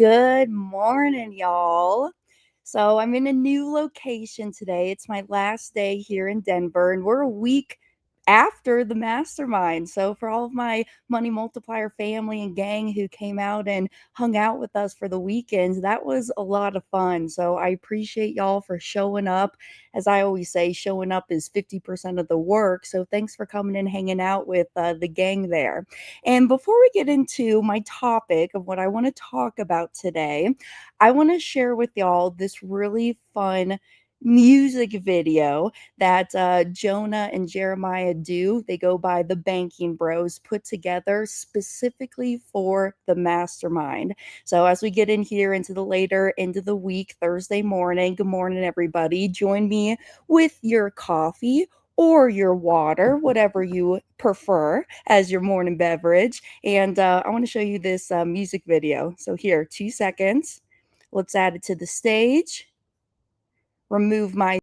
Good morning, y'all. So I'm in a new location today. It's my last day here in Denver, and we're a week after the mastermind. So for all of my money multiplier family and gang who came out and hung out with us for the weekend, that was a lot of fun. So I appreciate y'all for showing up. As I always say, showing up is 50% of the work. So thanks for coming and hanging out with the gang there. And before we get into my topic of what I want to talk about today, I want to share with y'all this really fun music video that Jonah and Jeremiah do. They go by the Banking Bros, put together specifically for the mastermind. So, as we get in here into the later end of the week, Thursday morning, good morning, everybody. Join me with your coffee or your water, whatever you prefer as your morning beverage. And I want to show you this music video. So, here, 2 seconds. Let's add it to the stage. Remove my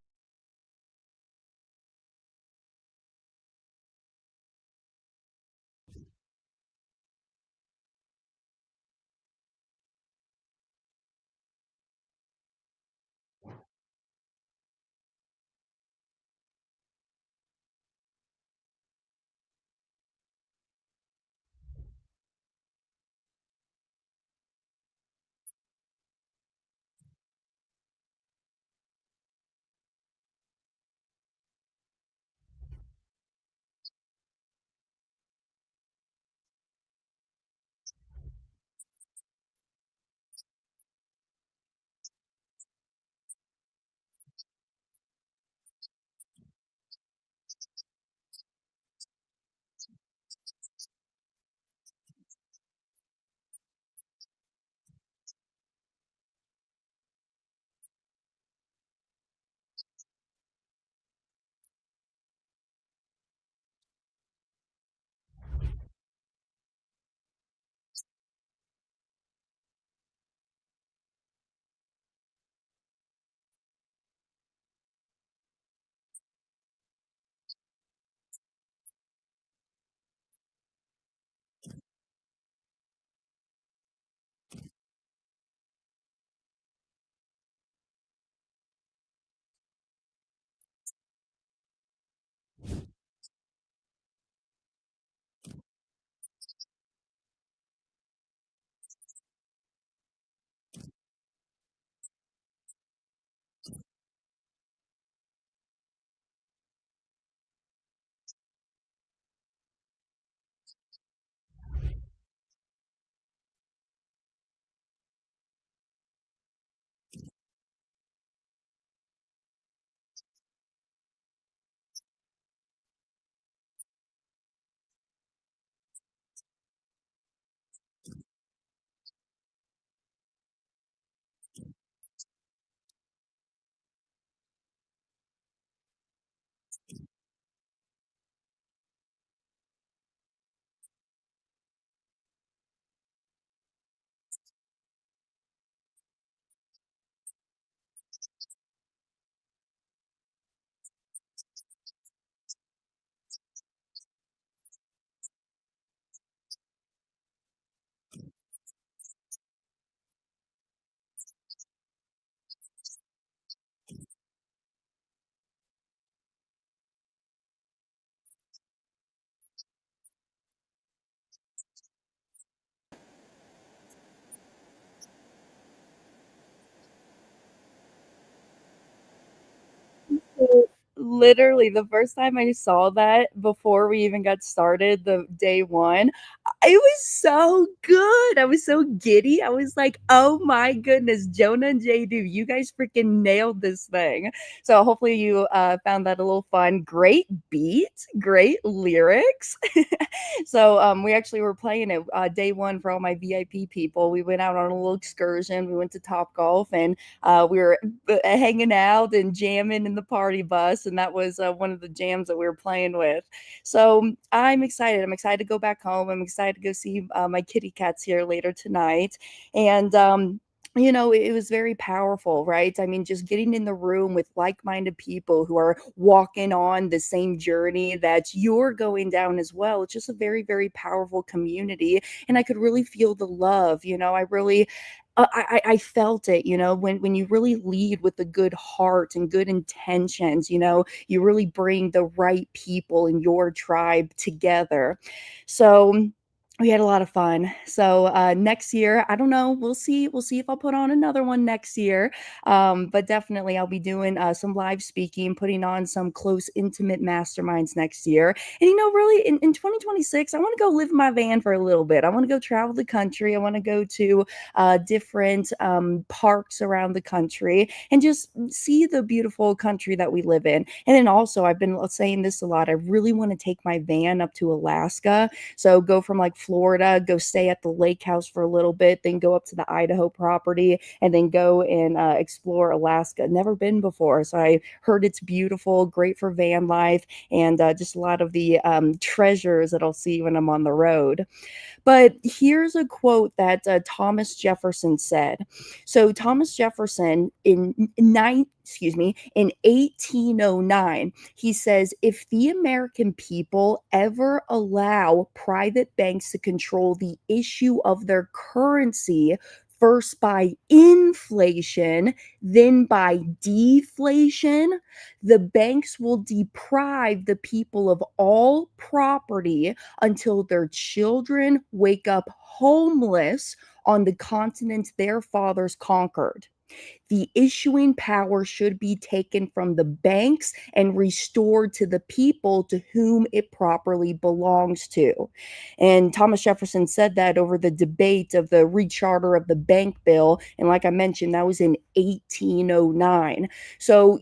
So, literally, the first time I saw that before we even got started, the day one, it was so good. I was so giddy. I was like, "Oh my goodness, Jonah and JD, you guys freaking nailed this thing." So hopefully you found that a little fun. Great beat, great lyrics. So we actually were playing it day one for all my VIP people. We went out on a little excursion. We went to Top Golf and we were hanging out and jamming in the party bus, and that was one of the jams that we were playing with. So I'm excited. I'm excited to go back home. I'm excited to go see my kitty cats here later tonight, and it was very powerful, right? I mean, just getting in the room with like-minded people who are walking on the same journey that you're going down as well. It's just a very, very powerful community. And I could really feel the love. I really I felt it, when you really lead with a good heart and good intentions, you really bring the right people in your tribe together. So we had a lot of fun. So next year, I don't know. We'll see. We'll see if I'll put on another one next year. But definitely, I'll be doing some live speaking, putting on some close, intimate masterminds next year. And really, in 2026, I want to go live in my van for a little bit. I want to go travel the country. I want to go to different parks around the country and just see the beautiful country that we live in. And then also, I've been saying this a lot. I really want to take my van up to Alaska. So go from like Florida, go stay at the lake house for a little bit, then go up to the Idaho property, and then go and explore Alaska. Never been before. So I heard it's beautiful, great for van life, and just a lot of the treasures that I'll see when I'm on the road. But here's a quote that Thomas Jefferson said. So Thomas Jefferson in 1809, he says, if the American people ever allow private banks to control the issue of their currency, first by inflation, then by deflation, the banks will deprive the people of all property until their children wake up homeless on the continent their fathers conquered. The issuing power should be taken from the banks and restored to the people to whom it properly belongs to. And Thomas Jefferson said that over the debate of the recharter of the bank bill. And like I mentioned, that was in 1809. So,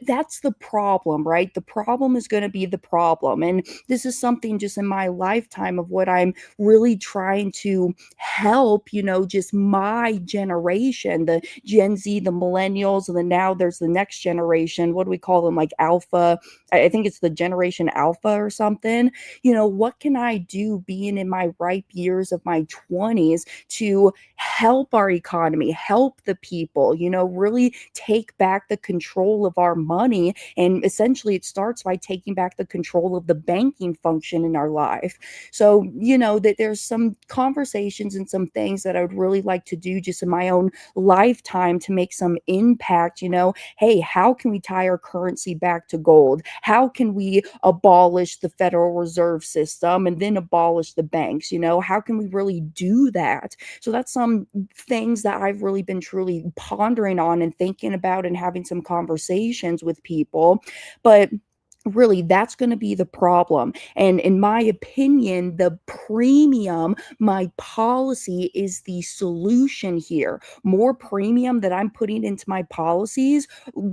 that's the problem, right? The problem is going to be the problem. And this is something just in my lifetime of what I'm really trying to help, just my generation, the Gen Z, the millennials, and then now there's the next generation. What do we call them? Like Alpha. I think it's the generation Alpha or something. What can I do being in my ripe years of my 20s to help our economy, help the people, really take back the control of our money. And essentially, it starts by taking back the control of the banking function in our life. So, that there's some conversations and some things that I would really like to do just in my own lifetime to make some impact. Hey, how can we tie our currency back to gold? How can we abolish the Federal Reserve System and then abolish the banks? How can we really do that? So that's some things that I've really been truly pondering on and thinking about and having some conversations with people. But really, that's going to be the problem. And in my opinion, the premium, my policy is the solution here. More premium that I'm putting into my policies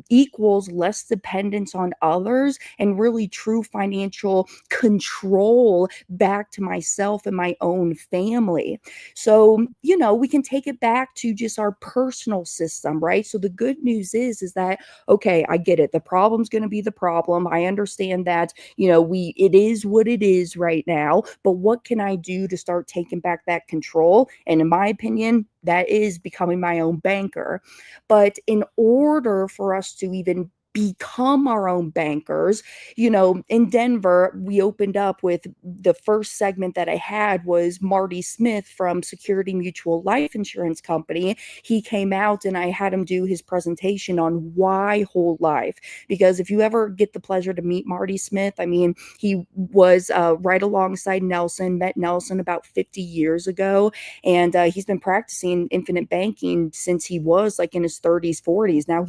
equals less dependence on others and really true financial control back to myself and my own family. So, we can take it back to just our personal system, right? So the good news is that, okay, I get it. The problem's going to be the problem. I understand that, it is what it is right now, but what can I do to start taking back that control? And in my opinion, that is becoming my own banker. But in order for us to even become our own bankers, in Denver, we opened up with the first segment that I had was Marty Smith from Security Mutual Life Insurance Company. He came out and I had him do his presentation on why whole life. Because if you ever get the pleasure to meet Marty Smith, I mean, he was right alongside Nelson, met Nelson about 50 years ago. And he's been practicing infinite banking since he was like in his 30s, 40s. Now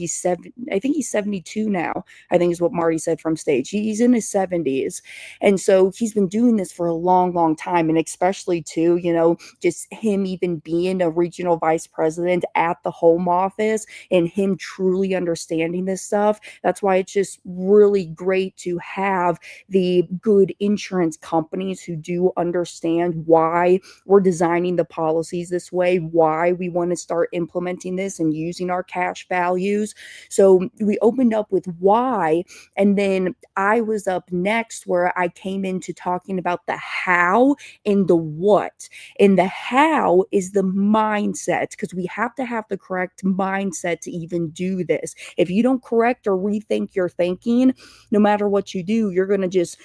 I think he's 72 now, I think is what Marty said from stage. He's in his 70s. And so he's been doing this for a long, long time. And especially too, just him even being a regional vice president at the home office and him truly understanding this stuff. That's why it's just really great to have the good insurance companies who do understand why we're designing the policies this way, why we want to start implementing this and using our cash values. So we opened up with why, and then I was up next where I came into talking about the how and the what. And the how is the mindset, because we have to have the correct mindset to even do this. If you don't correct or rethink your thinking, no matter what you do, you're going to just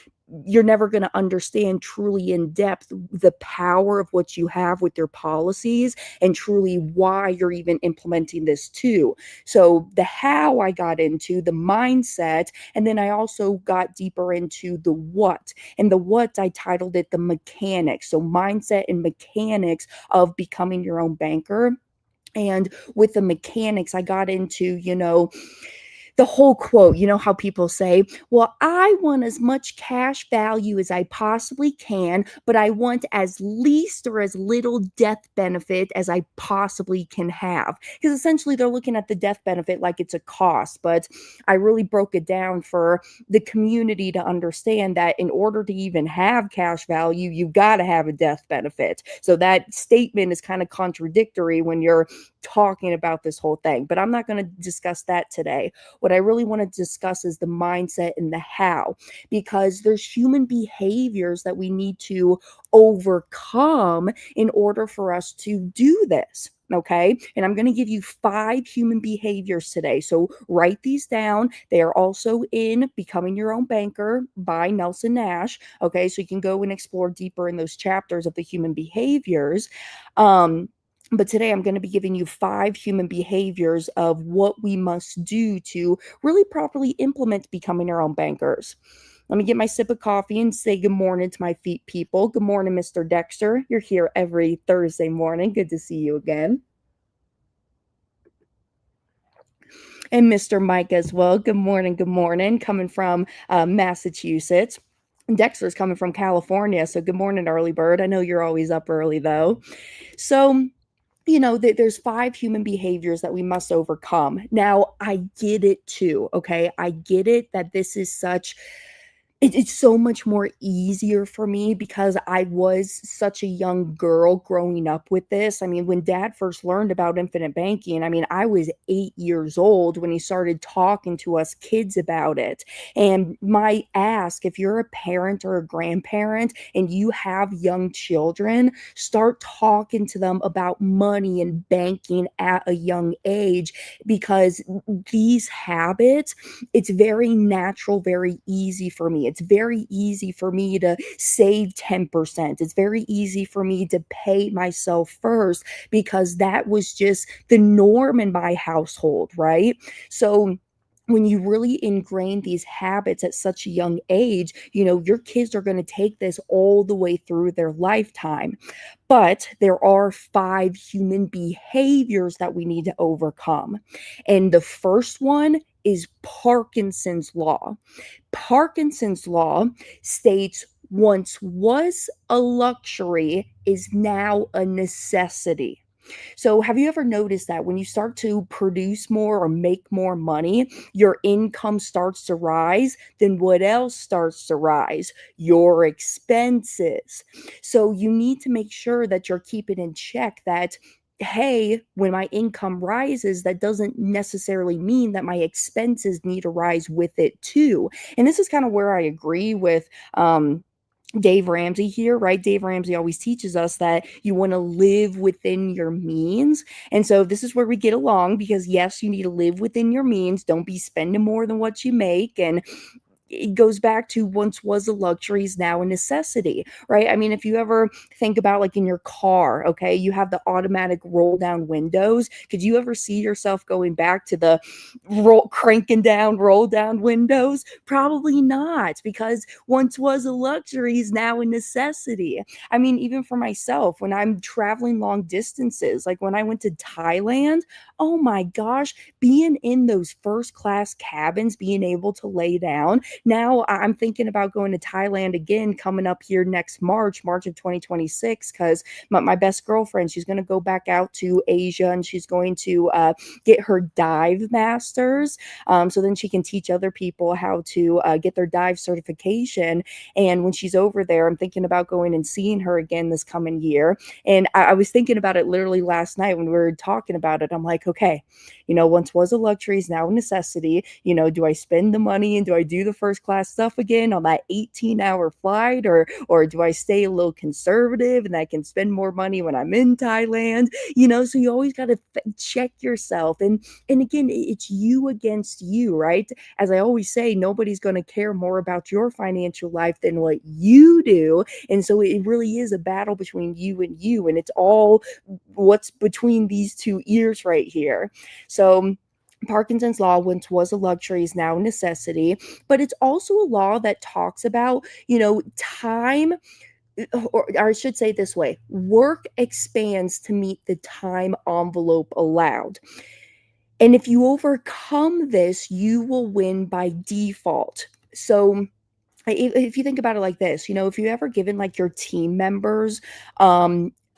you're never going to understand truly in depth the power of what you have with your policies and truly why you're even implementing this too. So the how I got into, the mindset, and then I also got deeper into the what. And the what I titled it the mechanics. So mindset and mechanics of becoming your own banker. And with the mechanics, I got into, the whole quote, how people say, well, I want as much cash value as I possibly can, but I want as least or as little death benefit as I possibly can have. Because essentially they're looking at the death benefit like it's a cost. But I really broke it down for the community to understand that in order to even have cash value, you've got to have a death benefit. So that statement is kind of contradictory when you're talking about this whole thing. But I'm not going to discuss that today. What I really want to discuss is the mindset and the how, because there's human behaviors that we need to overcome in order for us to do this. Okay. And I'm going to give you 5 human behaviors today. So write these down. They are also in Becoming Your Own Banker by Nelson Nash. Okay. So you can go and explore deeper in those chapters of the human behaviors. But today I'm going to be giving you 5 human behaviors of what we must do to really properly implement becoming our own bankers. Let me get my sip of coffee and say good morning to my feet people. Good morning, Mr. Dexter. You're here every Thursday morning. Good to see you again. And Mr. Mike as well. Good morning. Good morning. Coming from Massachusetts. Dexter's coming from California. So good morning, early bird. I know you're always up early though. So there's 5 human behaviors that we must overcome. Now, I get it too, okay? I get it that this is it's so much more easier for me because I was such a young girl growing up with this. I mean, when dad first learned about infinite banking, I mean, I was 8 years old when he started talking to us kids about it. And my ask, if you're a parent or a grandparent and you have young children, start talking to them about money and banking at a young age, because these habits, it's very natural, very easy for me. It's very easy for me to save 10%. It's very easy for me to pay myself first because that was just the norm in my household, right? So when you really ingrain these habits at such a young age, your kids are going to take this all the way through their lifetime. But there are 5 human behaviors that we need to overcome. And the first one is Parkinson's law. Parkinson's law states once was a luxury is now a necessity. So, have you ever noticed that when you start to produce more or make more money, your income starts to rise? Then what else starts to rise? Your expenses. So, you need to make sure that you're keeping in check that, hey, when my income rises, that doesn't necessarily mean that my expenses need to rise with it too. And this is kind of where I agree with Dave Ramsey here, right? Dave Ramsey always teaches us that you want to live within your means. And so this is where we get along, because yes, you need to live within your means. Don't be spending more than what you make. And it goes back to once was a luxury is now a necessity, right? I mean, if you ever think about like in your car, okay, you have the automatic roll down windows. Could you ever see yourself going back to the cranking down, roll down windows? Probably not, because once was a luxury is now a necessity. I mean, even for myself, when I'm traveling long distances, like when I went to Thailand, oh my gosh, being in those first class cabins, being able to lay down. Now I'm thinking about going to Thailand again coming up here next March of 2026, because my best girlfriend, she's going to go back out to Asia and she's going to get her dive masters. So then she can teach other people how to get their dive certification. And when she's over there, I'm thinking about going and seeing her again this coming year. And I was thinking about it literally last night when we were talking about it. I'm like, okay, once was a luxury is now a necessity. Do I spend the money and do I do the first first class stuff again on that 18-hour flight, or do I stay a little conservative and I can spend more money when I'm in Thailand? So you always got to check yourself. And again, it's you against you, right? As I always say, nobody's going to care more about your financial life than what you do. And so it really is a battle between you and you, and it's all what's between these two ears right here. So Parkinson's law once was a luxury is now a necessity, but it's also a law that talks about, time, or I should say it this way: work expands to meet the time envelope allowed. And if you overcome this, you will win by default. So if you think about it like this, if you ever given like your team members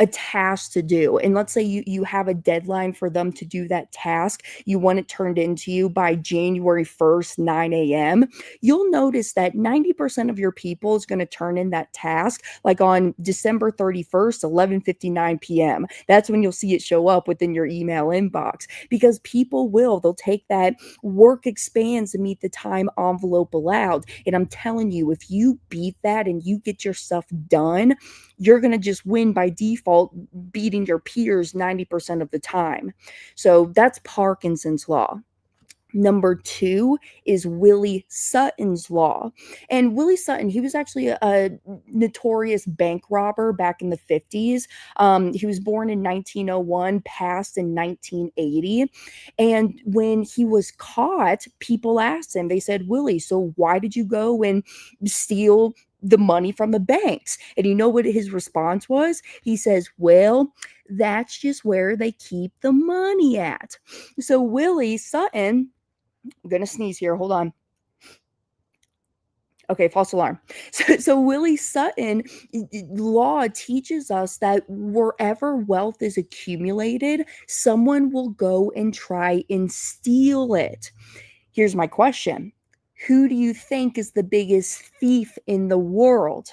a task to do, and let's say you have a deadline for them to do that task, you want it turned into you by January 1st, 9 a.m., you'll notice that 90% of your people is going to turn in that task like on December 31st, 11:59 p.m. That's when you'll see it show up within your email inbox, because they'll take that work expands to meet the time envelope allowed. And I'm telling you, if you beat that and you get your stuff done, you're going to just win by default, beating your peers 90% of the time. So that's Parkinson's law. Number two is Willie Sutton's law. And Willie Sutton, he was actually a notorious bank robber back in the 50s. He was born in 1901, passed in 1980. And when he was caught, people asked him, they said, Willie, so why did you go and steal the money from the banks? And you know what his response was? He says, well, that's just where they keep the money at. So Willie Sutton, I'm gonna sneeze here. Hold on. Okay, false alarm. So Willie Sutton law teaches us that wherever wealth is accumulated, someone will go and try and steal it. Here's my question: who do you think is the biggest thief in the world?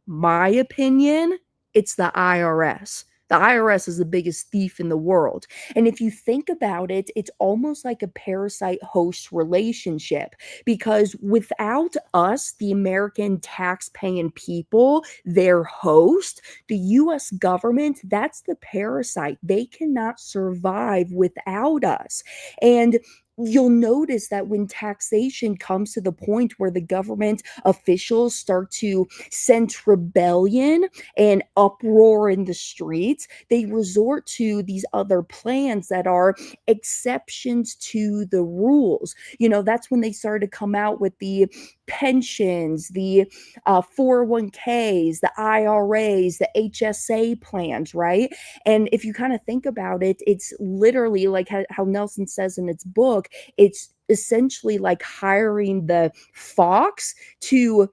My opinion, it's the IRS. The IRS is the biggest thief in the world. And if you think about it, it's almost like a parasite host relationship, because without us, the American tax-paying people, their host, the US government, that's the parasite. They cannot survive without us. And you'll notice that when taxation comes to the point where the government officials start to sense rebellion and uproar in the streets, they resort to these other plans that are exceptions to the rules. That's when they started to come out with the pensions, the 401ks, the IRAs, the HSA plans, right? And if you kind of think about it, it's literally like how Nelson says in its book, it's essentially like hiring the fox to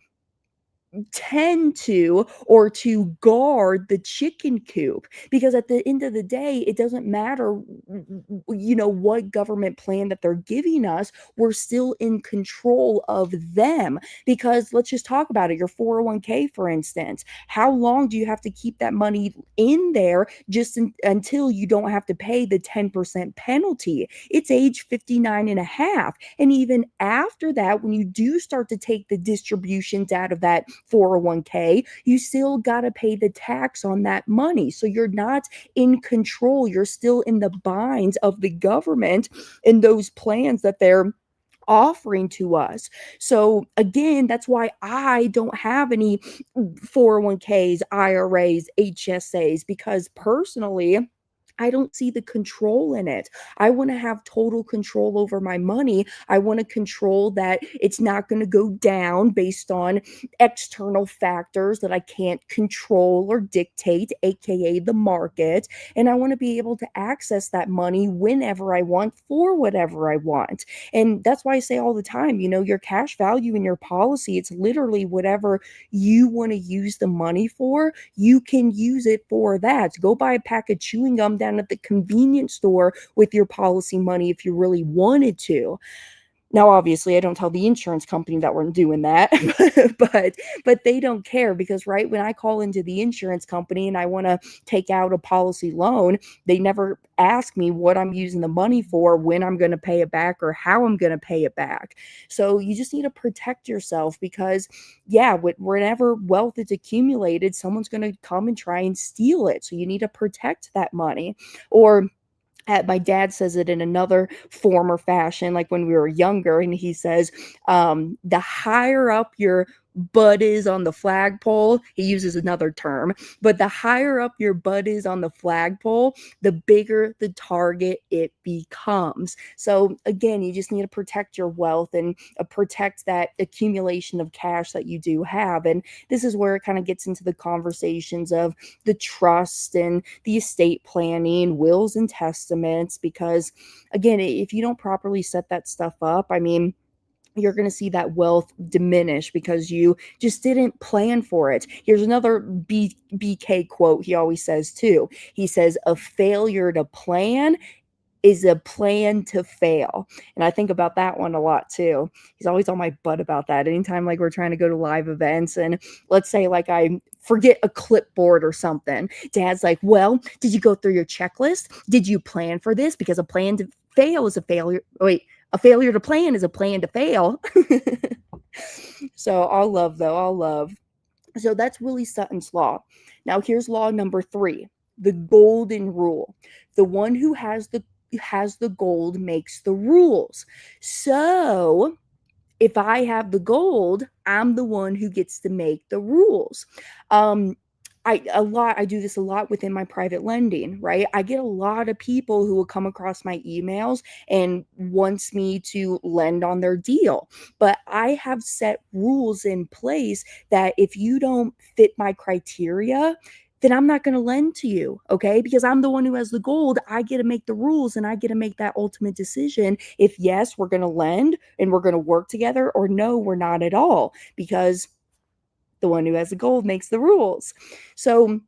tend to or to guard the chicken coop, because at the end of the day, it doesn't matter what government plan that they're giving us, we're still in control of them. Because let's just talk about it: your 401k, for instance, how long do you have to keep that money in there just until you don't have to pay the 10% penalty? It's age 59 and a half. And even after that, when you do start to take the distributions out of that 401k, you still got to pay the tax on that money. So you're not in control. You're still in the binds of the government in those plans that they're offering to us. So again, that's why I don't have any 401ks, IRAs, HSAs, because personally, I don't see the control in it. I want to have total control over my money. I want to control that it's not going to go down based on external factors that I can't control or dictate, aka the market. And I want to be able to access that money whenever I want for whatever I want. And that's why I say all the time, your cash value in your policy, it's literally whatever you want to use the money for, you can use it for that. Go buy a pack of chewing gum down at the convenience store with your policy money if you really wanted to. Now, obviously, I don't tell the insurance company that we're doing that, but but they don't care because right when I call into the insurance company and I want to take out a policy loan, they never ask me what I'm using the money for, when I'm going to pay it back, or how I'm going to pay it back. So you just need to protect yourself because, yeah, whenever wealth is accumulated, someone's going to come and try and steal it. So you need to protect that money. Or my dad says it in another form or fashion, like when we were younger, and he says, the higher up your butt is on the flagpole, he uses another term, but the higher up your butt is on the flagpole, the bigger the target it becomes. So again, you just need to protect your wealth and protect that accumulation of cash that you do have. And this is where it kind of gets into the conversations of the trust and the estate planning, wills and testaments, because again, if you don't properly set that stuff up, I mean, you're going to see that wealth diminish because you just didn't plan for it. Here's another BK quote he always says too. He says, a failure to plan is a plan to fail. And I think about that one a lot too. He's always on my butt about that. Anytime like we're trying to go to live events and let's say like I forget a clipboard or something, Dad's like, well, did you go through your checklist? Did you plan for this? Because a plan to fail is a failure. Wait, a failure to plan is a plan to fail. So I'll love though. I'll love. So that's Willie Sutton's law. Now here's law number 3, the golden rule. The one who has the gold makes the rules. So if I have the gold, I'm the one who gets to make the rules. I do this a lot within my private lending, right? I get a lot of people who will come across my emails and wants me to lend on their deal. But I have set rules in place that if you don't fit my criteria, then I'm not going to lend to you, okay? Because I'm the one who has the gold. I get to make the rules and I get to make that ultimate decision if yes, we're going to lend and we're going to work together, or no, we're not at all, because the one who has the gold makes the rules. So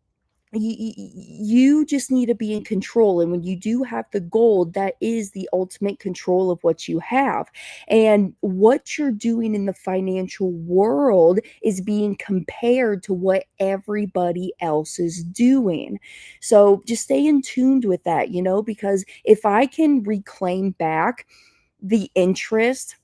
you just need to be in control. And when you do have the gold, that is the ultimate control of what you have. And what you're doing in the financial world is being compared to what everybody else is doing. So just stay in tuned with that, because if I can reclaim back the interest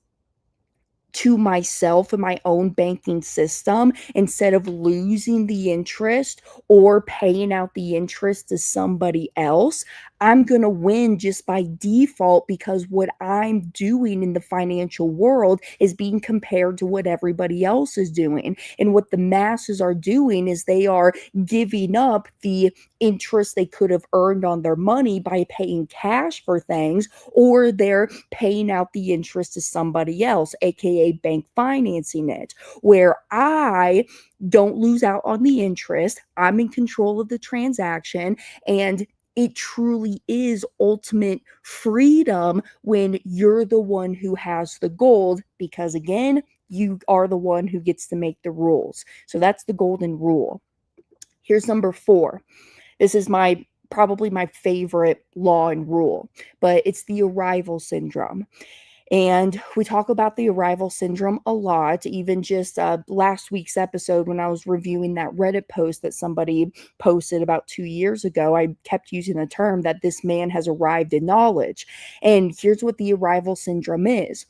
to myself and my own banking system instead of losing the interest or paying out the interest to somebody else, I'm going to win just by default, because what I'm doing in the financial world is being compared to what everybody else is doing. And what the masses are doing is they are giving up the interest they could have earned on their money by paying cash for things, or they're paying out the interest to somebody else, aka bank financing it, where I don't lose out on the interest. I'm in control of the transaction, and it truly is ultimate freedom when you're the one who has the gold, because again, you are the one who gets to make the rules. So that's the golden rule. Here's number 4. This is probably my favorite law and rule, but it's the arrival syndrome. And we talk about the arrival syndrome a lot, even just last week's episode when I was reviewing that Reddit post that somebody posted about 2 years ago. I kept using the term that this man has arrived in knowledge. And here's what the arrival syndrome is.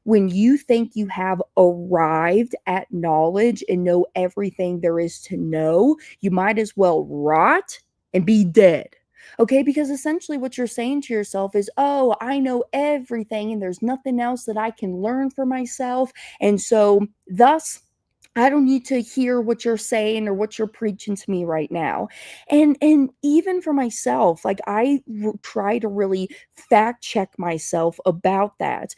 When you think you have arrived at knowledge and know everything there is to know, you might as well rot and be dead. Okay, because essentially what you're saying to yourself is, oh, I know everything and there's nothing else that I can learn for myself. And so, thus, I don't need to hear what you're saying or what you're preaching to me right now. And even for myself, like try to really fact check myself about that.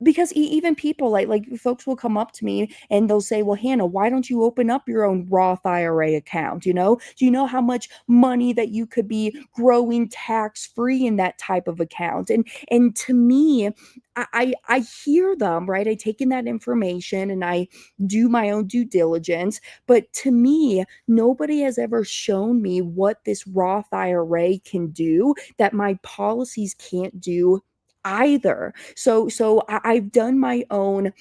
Because even people like folks will come up to me and they'll say, well, Hannah, why don't you open up your own Roth IRA account? Do you know how much money that you could be growing tax free in that type of account? And to me, I hear them, right? I take in that information and I do my own due diligence. But to me, nobody has ever shown me what this Roth IRA can do that my policies can't do either. I've done my own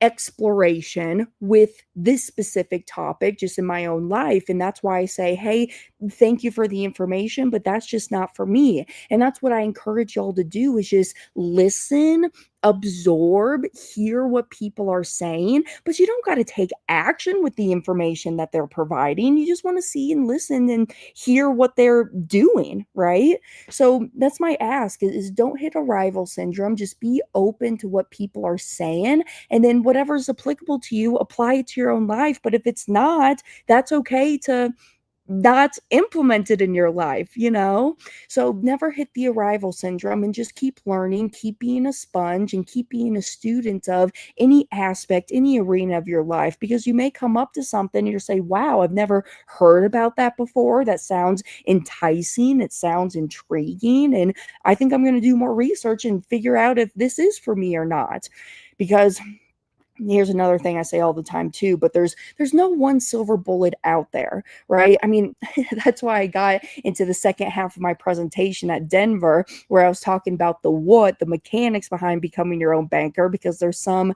exploration with this specific topic just in my own life, and that's why I say, hey, thank you for the information, but that's just not for me. And that's what I encourage y'all to do, is just listen, absorb, hear what people are saying, but you don't got to take action with the information that they're providing. You just want to see and listen and hear what they're doing, right? So that's my ask, is don't hit arrival syndrome. Just be open to what people are saying, and then whatever's applicable to you, apply it to your own life. But if it's not, that's okay to not implement it in your life, you know? So never hit the arrival syndrome, and just keep learning, keep being a sponge, and keep being a student of any aspect, any arena of your life, because you may come up to something and you say, wow, I've never heard about that before. That sounds enticing. It sounds intriguing. And I think I'm going to do more research and figure out if this is for me or not. Because here's another thing I say all the time too, but there's no one silver bullet out there, right? I mean, that's why I got into the second half of my presentation at Denver, where I was talking about the mechanics behind becoming your own banker, because there's some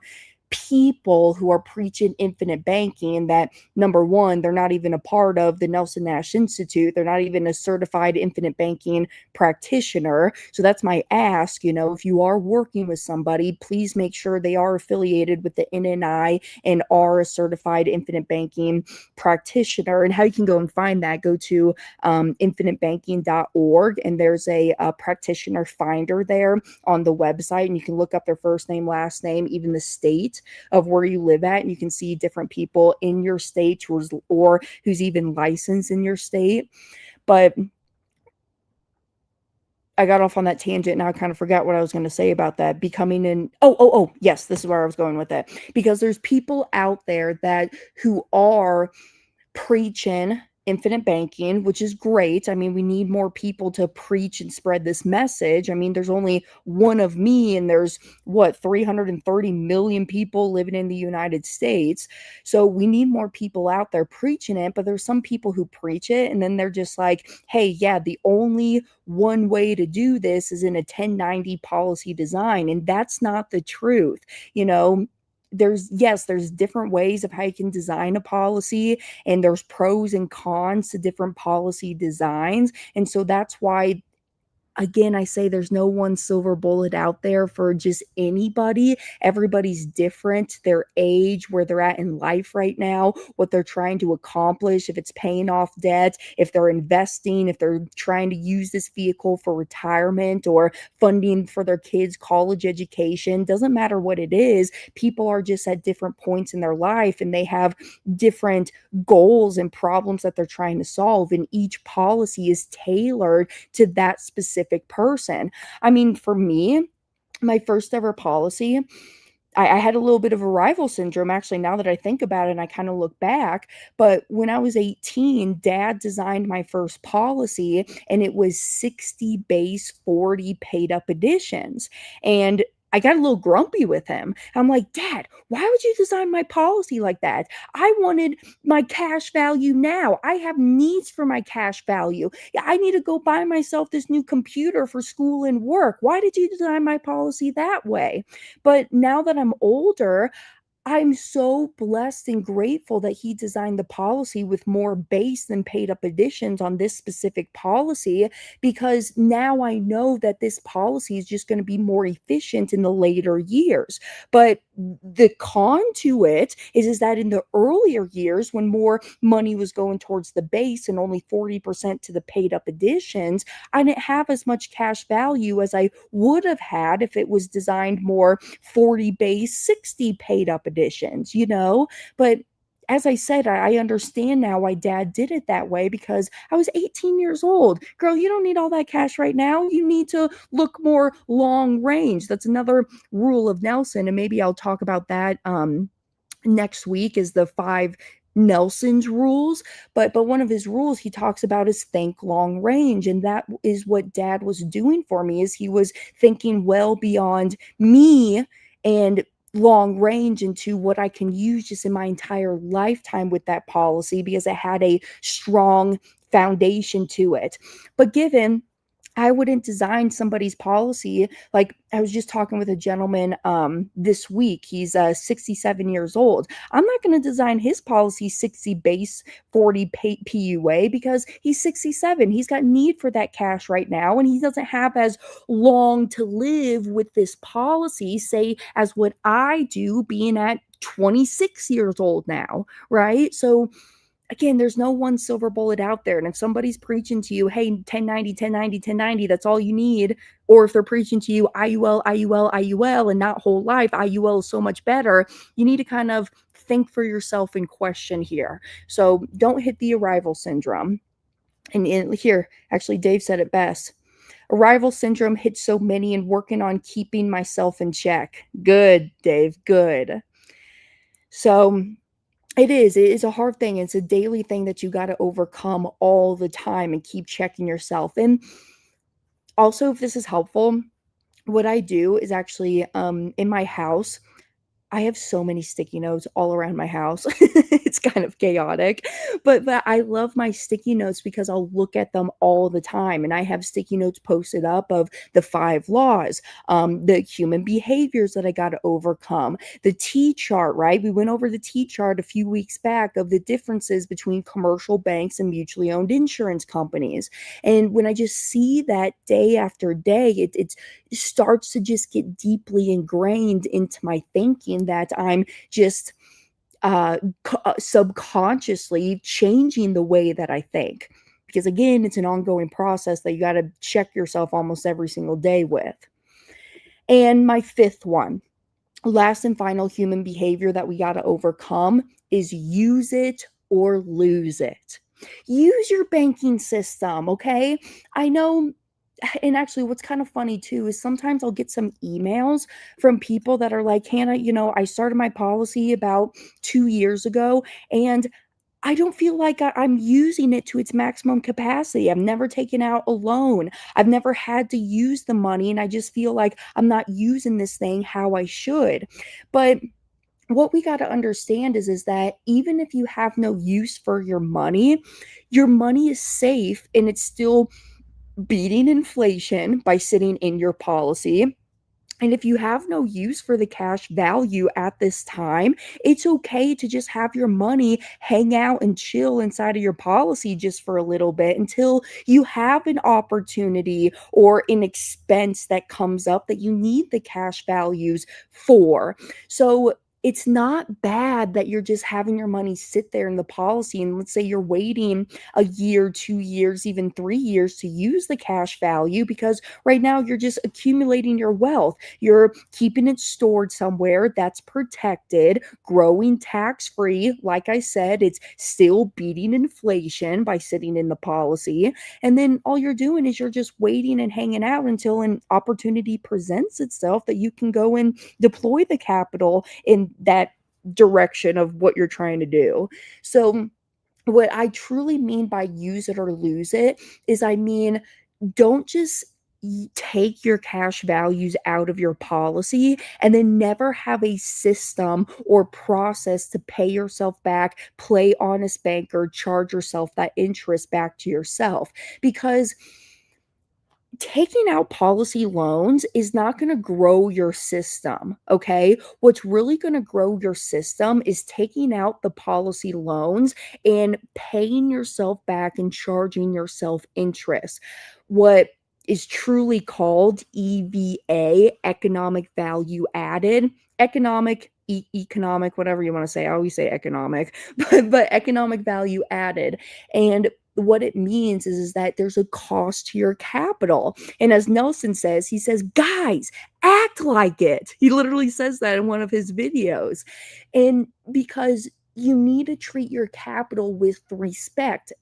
people who are preaching infinite banking that, number one, they're not even a part of the Nelson Nash Institute. They're not even a certified infinite banking practitioner. So that's my ask. If you are working with somebody, please make sure they are affiliated with the NNI and are a certified infinite banking practitioner. And how you can go and find that, go to infinitebanking.org, and there's a practitioner finder there on the website, and you can look up their first name, last name, even the state of where you live at, and you can see different people in your state or who's even licensed in your state. But I got off on that tangent. Now I kind of forgot what I was going to say about that. Becoming an yes, this is where I was going with it. Because there's people out there who are preaching infinite banking, which is great. I mean, we need more people to preach and spread this message. I mean, there's only one of me, and there's 330 million people living in the United States. So we need more people out there preaching it. But there's some people who preach it, and then they're just like, hey, yeah, the only one way to do this is in a 1090 policy design. And that's not the truth. There's different ways of how you can design a policy, and there's pros and cons to different policy designs. And so that's why, again, I say there's no one silver bullet out there for just anybody. Everybody's different, their age, where they're at in life right now, what they're trying to accomplish, if it's paying off debt, if they're investing, if they're trying to use this vehicle for retirement or funding for their kids' college education. Doesn't matter what it is. People are just at different points in their life, and they have different goals and problems that they're trying to solve. And each policy is tailored to that specific person. I mean, for me, my first ever policy, I had a little bit of arrival syndrome, actually, now that I think about it and I kind of look back. But when I was 18, dad designed my first policy, and it was 60 base, 40 paid up editions. And I got a little grumpy with him. I'm like, Dad, why would you design my policy like that? I wanted my cash value now. I have needs for my cash value. I need to go buy myself this new computer for school and work. Why did you design my policy that way? But now that I'm older, I'm so blessed and grateful that he designed the policy with more base than paid up additions on this specific policy, because now I know that this policy is just going to be more efficient in the later years. But the con to it is that in the earlier years, when more money was going towards the base and only 40% to the paid up additions, I didn't have as much cash value as I would have had if it was designed more 40 base, 60 paid up editions. But as I said, I understand now why dad did it that way, because I was 18 years old. Girl, you don't need all that cash right now. You need to look more long range. That's another rule of Nelson. And maybe I'll talk about that next week, is the 5 Nelson's rules. But one of his rules he talks about is think long range. And that is what dad was doing for me, is he was thinking well beyond me and long range into what I can use just in my entire lifetime with that policy, because it had a strong foundation to it. But given I wouldn't design somebody's policy. Like, I was just talking with a gentleman this week. He's 67 years old. I'm not going to design his policy 60 base, 40 PUA because he's 67. He's got need for that cash right now, and he doesn't have as long to live with this policy, say, as what I do, being at 26 years old now, right? So again, there's no one silver bullet out there. And if somebody's preaching to you, hey, 1090, 1090, 1090, that's all you need. Or if they're preaching to you, IUL, IUL, IUL, and not whole life, IUL is so much better, you need to kind of think for yourself and question here. So don't hit the arrival syndrome. And here, actually, Dave said it best. Arrival syndrome hits so many and working on keeping myself in check. Good, Dave, good. So it is a hard thing. It's a daily thing that you got to overcome all the time and keep checking yourself. And also, if this is helpful, what I do is actually in my house, I have so many sticky notes all around my house. It's kind of chaotic, but I love my sticky notes because I'll look at them all the time, and I have sticky notes posted up of the 5 laws, the human behaviors that I gotta overcome, the T chart, right? We went over the T chart a few weeks back of the differences between commercial banks and mutually owned insurance companies, and when I just see that day after day, it starts to just get deeply ingrained into my thinking that I'm just subconsciously changing the way that I think. Because again, it's an ongoing process that you got to check yourself almost every single day with. And my fifth one, last and final human behavior that we got to overcome is use it or lose it. Use your banking system, okay? I know. And actually, what's kind of funny too is sometimes I'll get some emails from people that are like, Hannah, I started my policy about 2 years ago, and I don't feel like I'm using it to its maximum capacity. I've never taken out a loan. I've never had to use the money, and I just feel like I'm not using this thing how I should. But what we got to understand is that even if you have no use for your money is safe and it's still beating inflation by sitting in your policy. And if you have no use for the cash value at this time, it's okay to just have your money hang out and chill inside of your policy just for a little bit until you have an opportunity or an expense that comes up that you need the cash values for. So it's not bad that you're just having your money sit there in the policy. And let's say you're waiting a year, 2 years, even 3 years to use the cash value because right now you're just accumulating your wealth. You're keeping it stored somewhere that's protected, growing tax free. Like I said, it's still beating inflation by sitting in the policy. And then all you're doing is you're just waiting and hanging out until an opportunity presents itself that you can go and deploy the capital in that direction of what you're trying to do. So, what I truly mean by use it or lose it is I mean, don't just take your cash values out of your policy and then never have a system or process to pay yourself back, play honest banker, charge yourself that interest back to yourself. Because taking out policy loans is not going to grow your system, okay? What's really going to grow your system is taking out the policy loans and paying yourself back and charging yourself interest. What is truly called EVA, economic value added, economic, whatever you want to say. I always say economic, but economic value added. And what it means is that there's a cost to your capital. And as Nelson says, he says, guys, act like it. He literally says that in one of his videos. And because you need to treat your capital with respect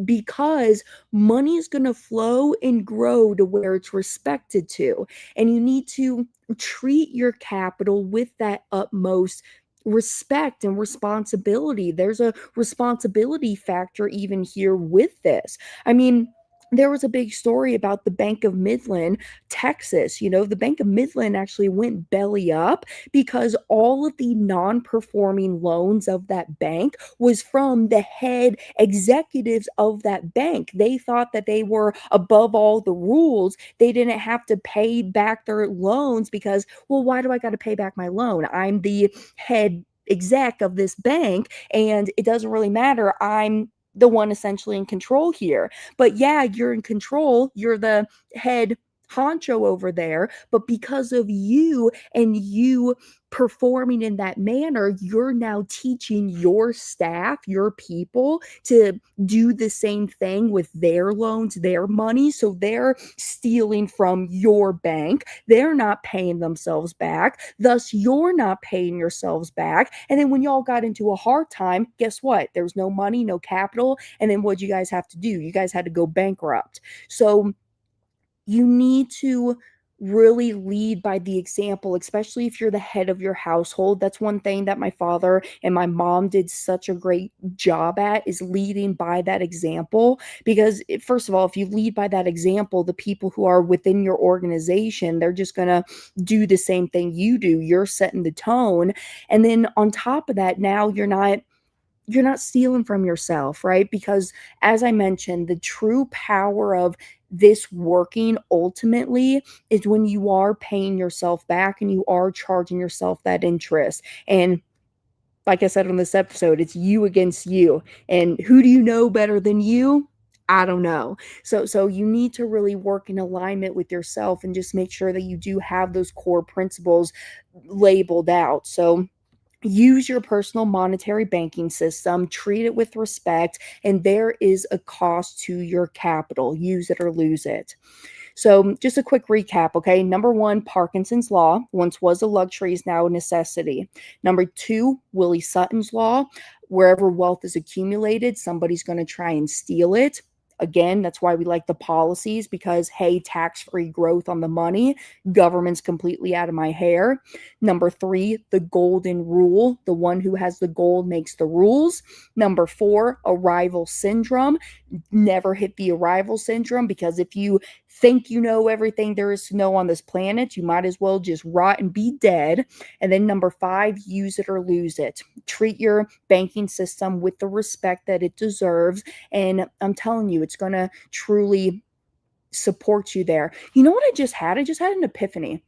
because money is going to flow and grow to where it's respected to. And you need to treat your capital with that utmost respect and responsibility. There's a responsibility factor even here with this. I mean, there was a big story about the Bank of Midland, Texas. The Bank of Midland actually went belly up because all of the non-performing loans of that bank was from the head executives of that bank. They thought that they were above all the rules. They didn't have to pay back their loans because, well, why do I got to pay back my loan? I'm the head exec of this bank, and it doesn't really matter. I'm the one essentially in control here. But yeah, you're in control. You're the head honcho over there. But because of you and you performing in that manner, you're now teaching your staff, your people, to do the same thing with their loans, their money. So they're stealing from your bank. They're not paying themselves back. Thus, you're not paying yourselves back. And then when y'all got into a hard time, guess what? There's no money, no capital. And then what'd you guys have to do? You guys had to go bankrupt. So you need to really lead by the example, especially if you're the head of your household. That's one thing that my father and my mom did such a great job at, is leading by that example. Because first of all, if you lead by that example, the people who are within your organization, they're just going to do the same thing you do. You're setting the tone. And then on top of that, now you're not stealing from yourself, right? Because as I mentioned, the true power of this working ultimately is when you are paying yourself back and you are charging yourself that interest. And like I said on this episode, it's you against you. And who do you know better than you? I don't know. So you need to really work in alignment with yourself and just make sure that you do have those core principles labeled out. So use your personal monetary banking system, treat it with respect, and there is a cost to your capital. Use it or lose it. So, just a quick recap, okay? Number one, Parkinson's Law, once was a luxury, is now a necessity. Number two, Willie Sutton's Law, wherever wealth is accumulated, somebody's going to try and steal it. Again, that's why we like the policies, because, hey, tax-free growth on the money, government's completely out of my hair. Number three, the golden rule, the one who has the gold makes the rules. Number four, arrival syndrome. Never hit the arrival syndrome, because if you think you know everything there is to know on this planet, you might as well just rot and be dead. And then number five, use it or lose it. Treat your banking system with the respect that it deserves. And I'm telling you, it's going to truly support you there. You know what I just had? I just had an epiphany.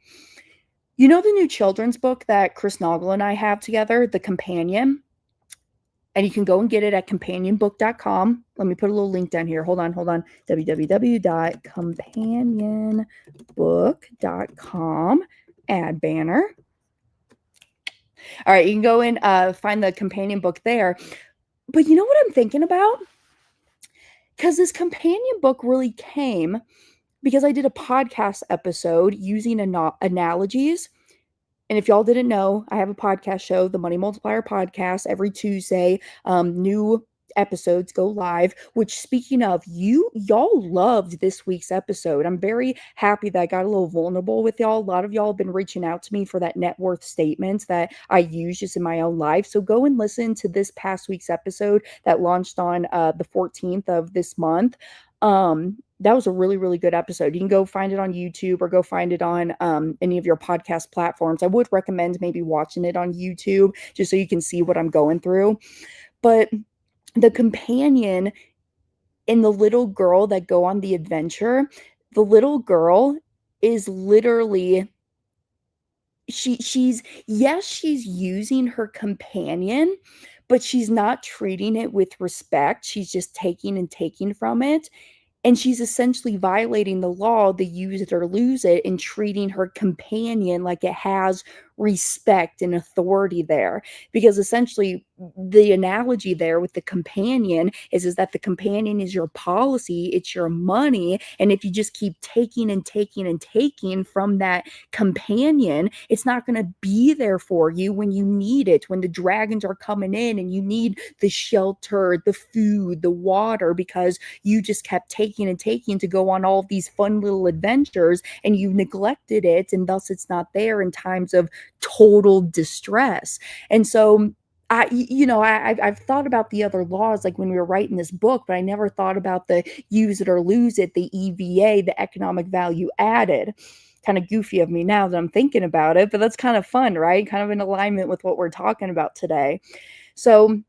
You know the new children's book that Chris Noggle and I have together, The Companion? And you can go and get it at companionbook.com. Let me put a little link down here. Hold on. www.companionbook.com. Ad banner. All right, you can go and find the companion book there. But you know what I'm thinking about? Because this companion book really came because I did a podcast episode using analogies. And if y'all didn't know, I have a podcast show, the Money Multiplier Podcast, every Tuesday. New episodes go live, which, speaking of, y'all loved this week's episode. I'm very happy that I got a little vulnerable with y'all. A lot of y'all have been reaching out to me for that net worth statement that I use just in my own life. So go and listen to this past week's episode that launched on the 14th of this month. That was a really, really good episode. You can go find it on YouTube or go find it on any of your podcast platforms. I would recommend maybe watching it on YouTube just so you can see what I'm going through. But the companion and the little girl that go on the adventure, the little girl is literally, she's using her companion, but she's not treating it with respect. She's just taking and taking from it. And she's essentially violating the law, the use it or lose it, and treating her companion like it has respect and authority there. Because essentially, the analogy there with the companion is that the companion is your policy, it's your money. And if you just keep taking and taking and taking from that companion, it's not going to be there for you when you need it, when the dragons are coming in and you need the shelter, the food, the water, because you just kept taking and taking to go on all of these fun little adventures and you neglected it, and thus it's not there in times of total distress. And so I've thought about the other laws, like, when we were writing this book, but I never thought about the use it or lose it, the EVA, the economic value added. Kinda goofy of me now that I'm thinking about it, but that's kind of fun, right? Kind of in alignment with what we're talking about today. So,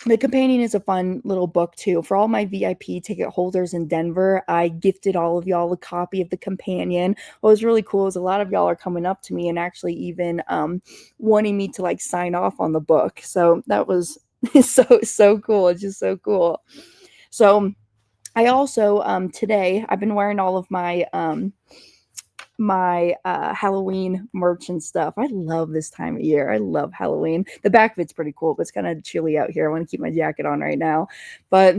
the Companion is a fun little book too. For all my VIP ticket holders in Denver, I gifted all of y'all a copy of The Companion. What was really cool is a lot of y'all are coming up to me and actually even wanting me to like sign off on the book. So that was so cool. It's just so cool. So I also today I've been wearing all of my Halloween merch and stuff. I love this time of year. I love Halloween. The back of it's pretty cool, but it's kind of chilly out here. I want to keep my jacket on right now. But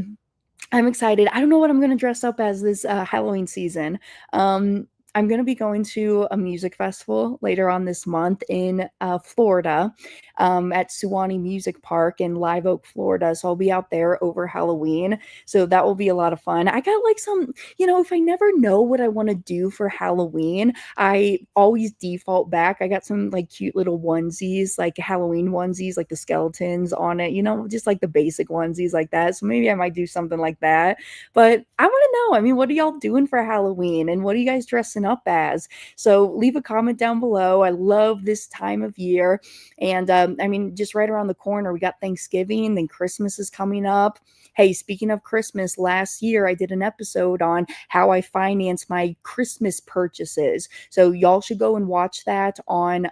I'm excited. I don't know what I'm gonna dress up as this Halloween season. Um, I'm gonna be going to a music festival later on this month in Florida, at Suwannee Music Park in Live Oak, Florida. So I'll be out there over Halloween. So that will be a lot of fun. I got like some, if I never know what I want to do for Halloween, I always default back. I got some like cute little onesies, like Halloween onesies, like the skeletons on it, just like the basic onesies like that. So maybe I might do something like that. But I want to know, I mean, what are y'all doing for Halloween and what are you guys dressing up as? So leave a comment down below. I love this time of year. And I mean, just right around the corner, we got Thanksgiving, then Christmas is coming up. Hey, speaking of Christmas, last year I did an episode on how I finance my Christmas purchases. So y'all should go and watch that on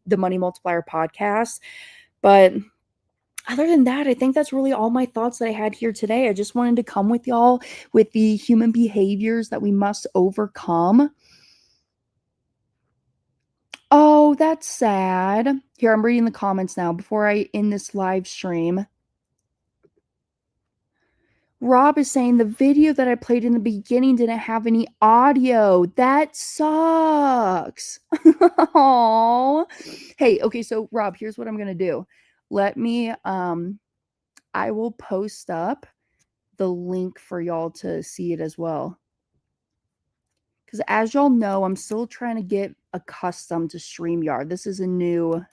the Money Multiplier podcast. But other than that, I think that's really all my thoughts that I had here today. I just wanted to come with y'all with the human behaviors that we must overcome. Oh, that's sad. Here, I'm reading the comments now before I end this live stream. Rob is saying the video that I played in the beginning didn't have any audio. That sucks. Oh. Hey, okay, so Rob, here's what I'm gonna do. Let me I will post up the link for y'all to see it as well. Because as y'all know, I'm still trying to get accustomed to StreamYard. This is a new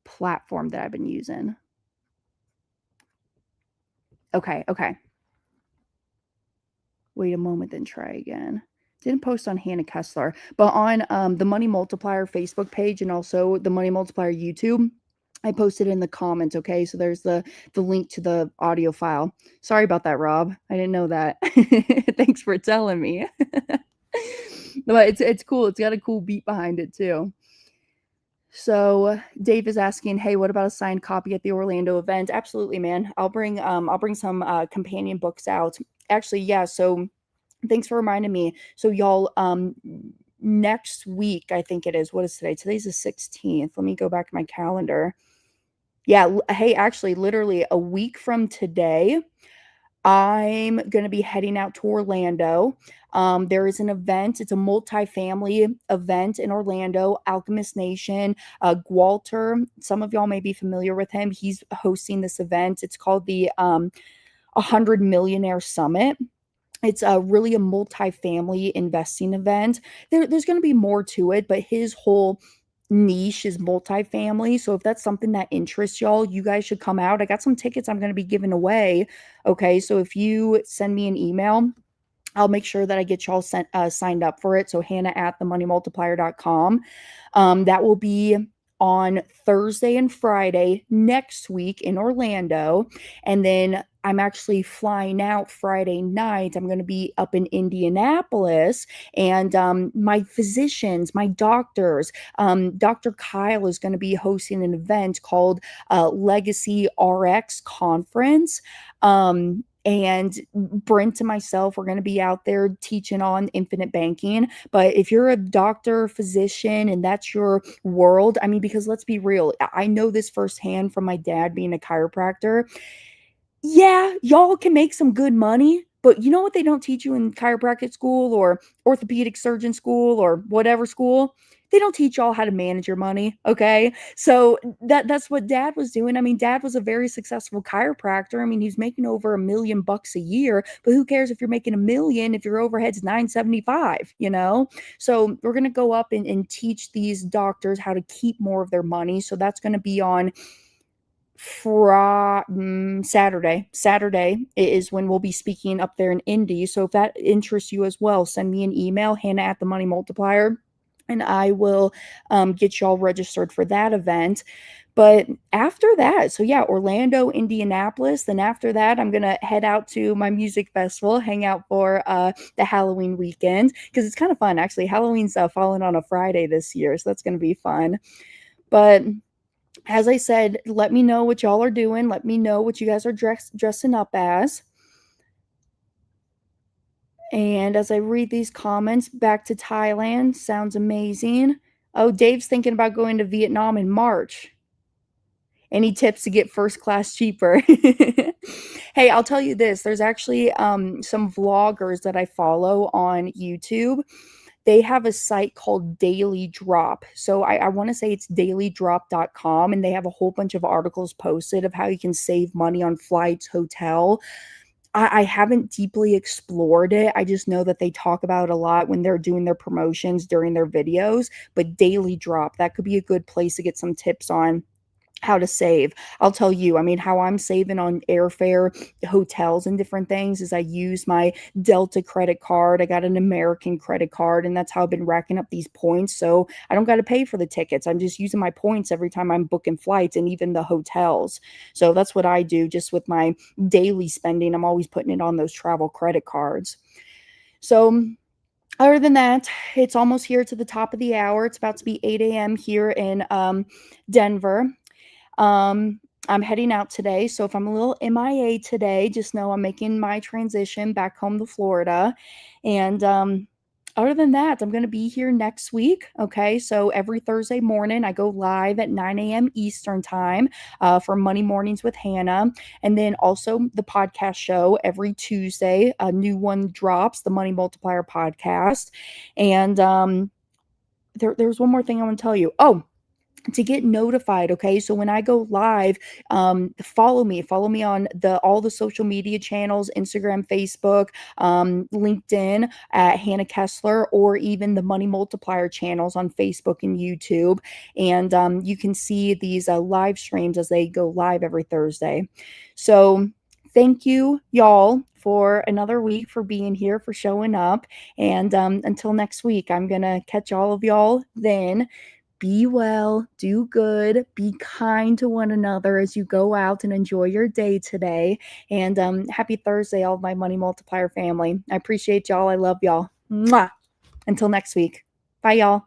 platform that I've been using. Okay. Wait a moment, then try again. Didn't post on Hannah Kessler, but on the Money Multiplier Facebook page and also the Money Multiplier YouTube, I posted in the comments. Okay, so there's the link to the audio file. Sorry about that, Rob. I didn't know that. Thanks for telling me. But it's cool. It's got a cool beat behind it too. So Dave is asking, hey, what about a signed copy at the Orlando event? Absolutely, man. I'll bring some companion books out. Actually, yeah. So thanks for reminding me. So y'all, next week, I think it is. What is today? Today's the 16th. Let me go back to my calendar. Yeah. Hey, actually, literally a week from today, I'm going to be heading out to Orlando. There is an event. It's a multi-family event in Orlando, Alchemist Nation. Gwalter, some of y'all may be familiar with him. He's hosting this event. It's called the 100 Millionaire Summit. It's really a multi-family investing event. There's going to be more to it, but his whole niche is multifamily. So if that's something that interests y'all, you guys should come out. I got some tickets I'm going to be giving away. Okay. So if you send me an email, I'll make sure that I get y'all signed up for it. So Hannah at themoneymultiplier.com. That will be on Thursday and Friday next week in Orlando. And then I'm actually flying out Friday night. I'm going to be up in Indianapolis, and my physicians, my doctors, Dr. Kyle is going to be hosting an event called Legacy RX Conference. And Brent and myself, we're going to be out there teaching on infinite banking. But if you're a doctor, physician, and that's your world, I mean, because let's be real, I know this firsthand from my dad being a chiropractor. Yeah, y'all can make some good money, but you know what they don't teach you in chiropractic school or orthopedic surgeon school or whatever school? They don't teach y'all how to manage your money, okay? So that's what dad was doing. I mean, dad was a very successful chiropractor. I mean, he's making over $1 million a year, but who cares if you're making 1 million if your overhead's 975, you know? So we're gonna go up and teach these doctors how to keep more of their money. So that's gonna be on Saturday is when we'll be speaking up there in Indy. So if that interests you as well, send me an email, Hannah at the Money Multiplier, and I will get y'all registered for that event. But after that, so yeah, Orlando, Indianapolis. Then after that, I'm gonna head out to my music festival, hang out for the Halloween weekend because it's kind of fun actually. Halloween's falling on a Friday this year, so that's gonna be fun. But as I said, let me know what y'all are doing. Let me know what you guys are dressing up as. And as I read these comments, back to Thailand sounds amazing. Oh, Dave's thinking about going to Vietnam in March. Any tips to get first class cheaper? Hey, I'll tell you this. There's actually some vloggers that I follow on YouTube. They have a site called Daily Drop. So I want to say it's dailydrop.com, and they have a whole bunch of articles posted of how you can save money on flights, hotel. I haven't deeply explored it. I just know that they talk about it a lot when they're doing their promotions during their videos. But Daily Drop, that could be a good place to get some tips on how to save. I'll tell you, I mean, how I'm saving on airfare, hotels, and different things is I use my Delta credit card. I got an American credit card, and that's how I've been racking up these points. So I don't got to pay for the tickets. I'm just using my points every time I'm booking flights and even the hotels. So that's what I do just with my daily spending. I'm always putting it on those travel credit cards. So other than that, it's almost here to the top of the hour. It's about to be 8 a.m. here in Denver. I'm heading out today, so if I'm a little MIA today, just know I'm making my transition back home to Florida. And other than that, I'm going to be here next week. Okay, so every Thursday morning, I go live at 9 a.m. Eastern time for Money Mornings with Hannah. And then also the podcast show every Tuesday, a new one drops, the Money Multiplier podcast. And there's one more thing I want to tell you. Oh, to get notified, okay? So when I go live, follow me on all the social media channels, Instagram, Facebook, LinkedIn at Hannah Kessler, or even the Money Multiplier channels on Facebook and YouTube. And you can see these live streams as they go live every Thursday. So thank you, y'all, for another week, for being here, for showing up. And until next week, I'm going to catch all of y'all then. Be well, do good, be kind to one another as you go out and enjoy your day today. And happy Thursday, all of my Money Multiplier family. I appreciate y'all. I love y'all. Mwah. Until next week. Bye, y'all.